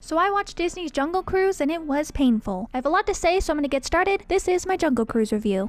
So I watched Disney's Jungle Cruise and it was painful. I have a lot to say, so I'm gonna get started. This is my Jungle Cruise review.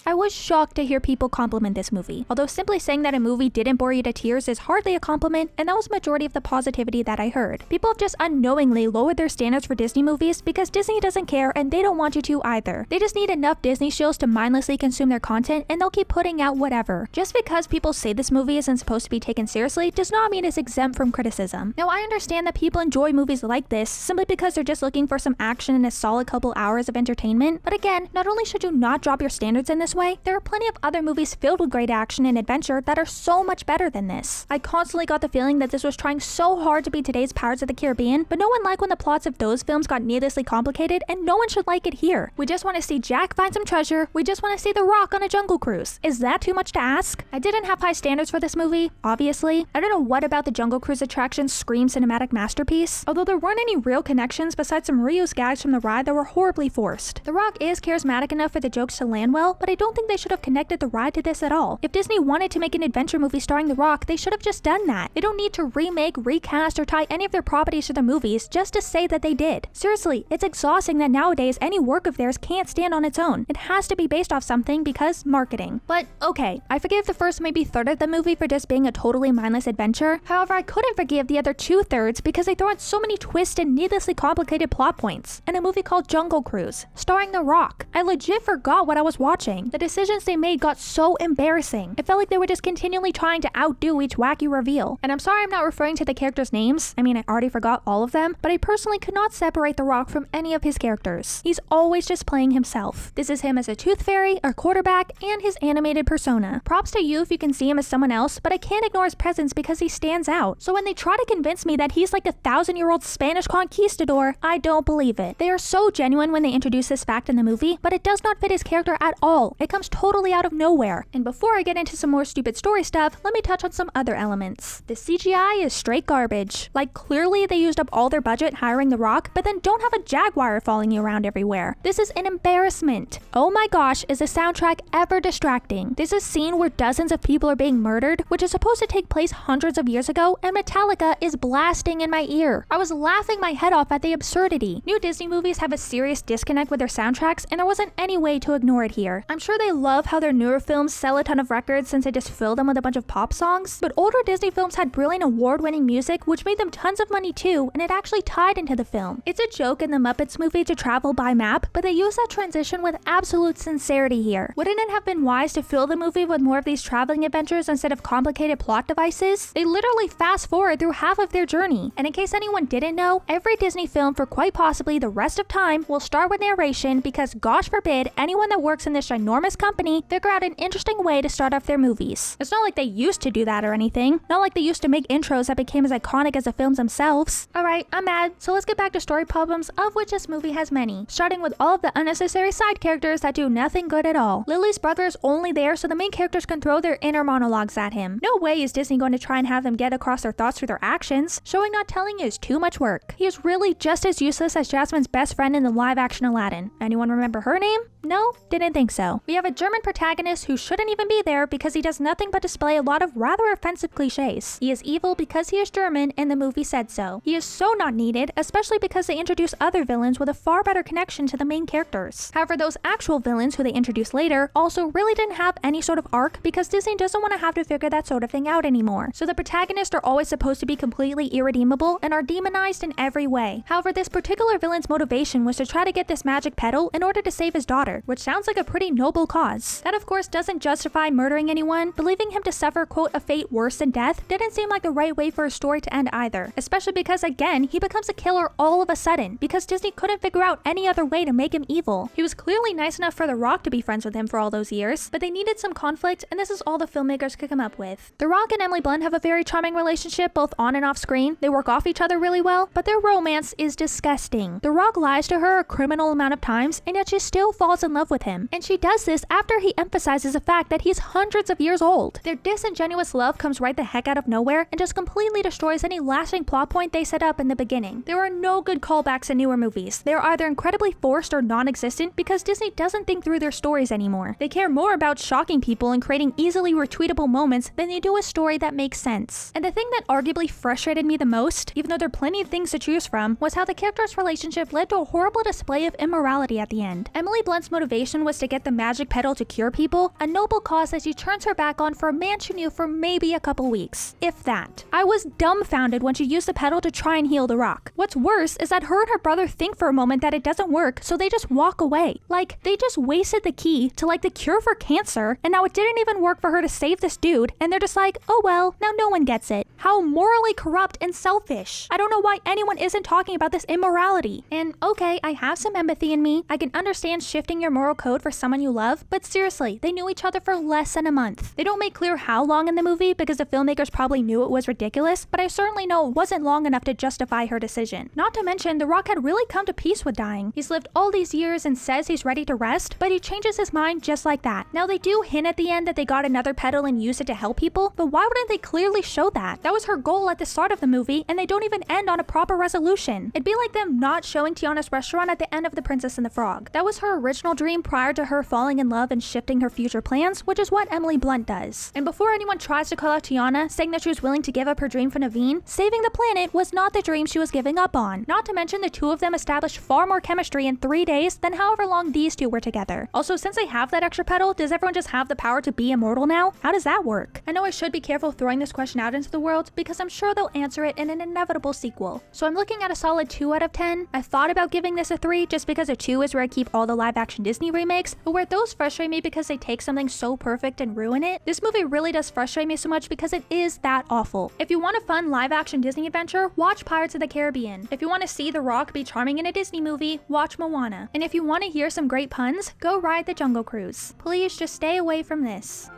I was shocked to hear people compliment this movie, although simply saying that a movie didn't bore you to tears is hardly a compliment, and that was the majority of the positivity that I heard. People have just unknowingly lowered their standards for Disney movies because Disney doesn't care and they don't want you to either. They just need enough Disney shows to mindlessly consume their content and they'll keep putting out whatever. Just because people say this movie isn't supposed to be taken seriously does not mean it's exempt from criticism. Now I understand that people enjoy movies like this simply because they're just looking for some action and a solid couple hours of entertainment, but again, not only should you not drop your standards in this way, there are plenty of other movies filled with great action and adventure that are so much better than this. I constantly got the feeling that this was trying so hard to be today's Pirates of the Caribbean, but no one liked when the plots of those films got needlessly complicated, and no one should like it here. We just want to see Jack find some treasure, we just want to see The Rock on a jungle cruise. Is that too much to ask? I didn't have high standards for this movie, obviously. I don't know what about the Jungle Cruise attraction screams cinematic masterpiece, although there weren't any real connections besides some reused gags from the ride that were horribly forced. The Rock is charismatic enough for the jokes to land well, but I don't think they should have connected the ride to this at all. If Disney wanted to make an adventure movie starring The Rock, they should have just done that. They don't need to remake, recast, or tie any of their properties to the movies just to say that they did. Seriously, it's exhausting that nowadays any work of theirs can't stand on its own. It has to be based off something because marketing. But okay, I forgive the first maybe third of the movie for just being a totally mindless adventure. However, I couldn't forgive the other 2/3 because they throw in so many twists and needlessly complicated plot points. In a movie called Jungle Cruise, starring The Rock, I legit forgot what I was watching. The decisions they made got so embarrassing. It felt like they were just continually trying to outdo each wacky reveal. And I'm sorry I'm not referring to the characters' names. I mean, I already forgot all of them, but I personally could not separate The Rock from any of his characters. He's always just playing himself. This is him as a tooth fairy, a quarterback, and his animated persona. Props to you if you can see him as someone else, but I can't ignore his presence because he stands out. So when they try to convince me that he's like a 1,000-year-old Spanish conquistador, I don't believe it. They are so genuine when they introduce this fact in the movie, but it does not fit his character at all. It comes totally out of nowhere. And before I get into some more stupid story stuff, let me touch on some other elements. The CGI is straight garbage. Like, clearly they used up all their budget hiring The Rock, but then don't have a jaguar following you around everywhere. This is an embarrassment. Oh my gosh, is the soundtrack ever distracting. There's a scene where dozens of people are being murdered, which is supposed to take place hundreds of years ago, and Metallica is blasting in my ear. I was laughing my head off at the absurdity. New Disney movies have a serious disconnect with their soundtracks, and there wasn't any way to ignore it here. I'm sure they love how their newer films sell a ton of records since they just fill them with a bunch of pop songs, but older Disney films had brilliant award-winning music which made them tons of money too, and it actually tied into the film. It's a joke in the Muppets movie to travel by map, but they use that transition with absolute sincerity here. Wouldn't it have been wise to fill the movie with more of these traveling adventures instead of complicated plot devices? They literally fast forward through half of their journey, and in case anyone didn't know, every Disney film for quite possibly the rest of time will start with narration because gosh forbid anyone that works in this ginormous company figure out an interesting way to start off their movies. It's not like they used to do that or anything. Not like they used to make intros that became as iconic as the films themselves. Alright, I'm mad, so let's get back to story problems, of which this movie has many. Starting with all of the unnecessary side characters that do nothing good at all. Lily's brother is only there so the main characters can throw their inner monologues at him. No way is Disney going to try and have them get across their thoughts through their actions. Showing not telling is too much work. He is really just as useless as Jasmine's best friend in the live-action Aladdin. Anyone remember her name? No? Didn't think so. We have a German protagonist who shouldn't even be there because he does nothing but display a lot of rather offensive cliches. He is evil because he is German and the movie said so. He is so not needed, especially because they introduce other villains with a far better connection to the main characters. However, those actual villains who they introduce later also really didn't have any sort of arc because Disney doesn't want to have to figure that sort of thing out anymore. So the protagonists are always supposed to be completely irredeemable and are demonized in every way. However, this particular villain's motivation was to try to get this magic petal in order to save his daughter, which sounds like a pretty noble cause. That of course doesn't justify murdering anyone, but leaving him to suffer quote a fate worse than death didn't seem like the right way for a story to end either. Especially because again, he becomes a killer all of a sudden because Disney couldn't figure out any other way to make him evil. He was clearly nice enough for The Rock to be friends with him for all those years, but they needed some conflict and this is all the filmmakers could come up with. The Rock and Emily Blunt have a very charming relationship both on and off screen. They work off each other really well, but their romance is disgusting. The Rock lies to her a criminal amount of times and yet she still falls falls in love with him. And she does this after he emphasizes the fact that he's hundreds of years old. Their disingenuous love comes right the heck out of nowhere and just completely destroys any lasting plot point they set up in the beginning. There are no good callbacks in newer movies. They are either incredibly forced or non-existent because Disney doesn't think through their stories anymore. They care more about shocking people and creating easily retweetable moments than they do a story that makes sense. And the thing that arguably frustrated me the most, even though there are plenty of things to choose from, was how the characters' relationship led to a horrible display of immorality at the end. Emily Blunt's motivation was to get the magic petal to cure people, a noble cause that she turns her back on for a man she knew for maybe a couple weeks, if that. I was dumbfounded when she used the petal to try and heal the rock. What's worse is that her and her brother think for a moment that it doesn't work, so they just walk away. Like, they just wasted the key to like the cure for cancer, and now it didn't even work for her to save this dude, and they're just like, oh well, now no one gets it. How morally corrupt and selfish. I don't know why anyone isn't talking about this immorality. And okay, I have some empathy in me. I can understand shifting your moral code for someone you love, but seriously, they knew each other for less than a month. They don't make clear how long in the movie because the filmmakers probably knew it was ridiculous, but I certainly know it wasn't long enough to justify her decision. Not to mention, The Rock had really come to peace with dying. He's lived all these years and says he's ready to rest, but he changes his mind just like that. Now they do hint at the end that they got another petal and used it to help people, but why wouldn't they clearly show that? That was her goal at the start of the movie, and they don't even end on a proper resolution. It'd be like them not showing Tiana's restaurant at the end of The Princess and the Frog. That was her original dream prior to her falling in love and shifting her future plans, which is what Emily Blunt does. And before anyone tries to call out Tiana, saying that she was willing to give up her dream for Naveen, saving the planet was not the dream she was giving up on. Not to mention the two of them established far more chemistry in 3 days than however long these two were together. Also, since they have that extra petal, does everyone just have the power to be immortal now? How does that work? I know I should be careful throwing this question out into the world because I'm sure they'll answer it in an inevitable sequel. So I'm looking at a solid 2 out of 10. I thought about giving this a 3 just because a 2 is where I keep all the live action Disney remakes, but where those frustrate me because they take something so perfect and ruin it, this movie really does frustrate me so much because it is that awful. If you want a fun live action Disney adventure, watch Pirates of the Caribbean. If you want to see The Rock be charming in a Disney movie, watch Moana. And if you want to hear some great puns, go ride the Jungle Cruise. Please just stay away from this.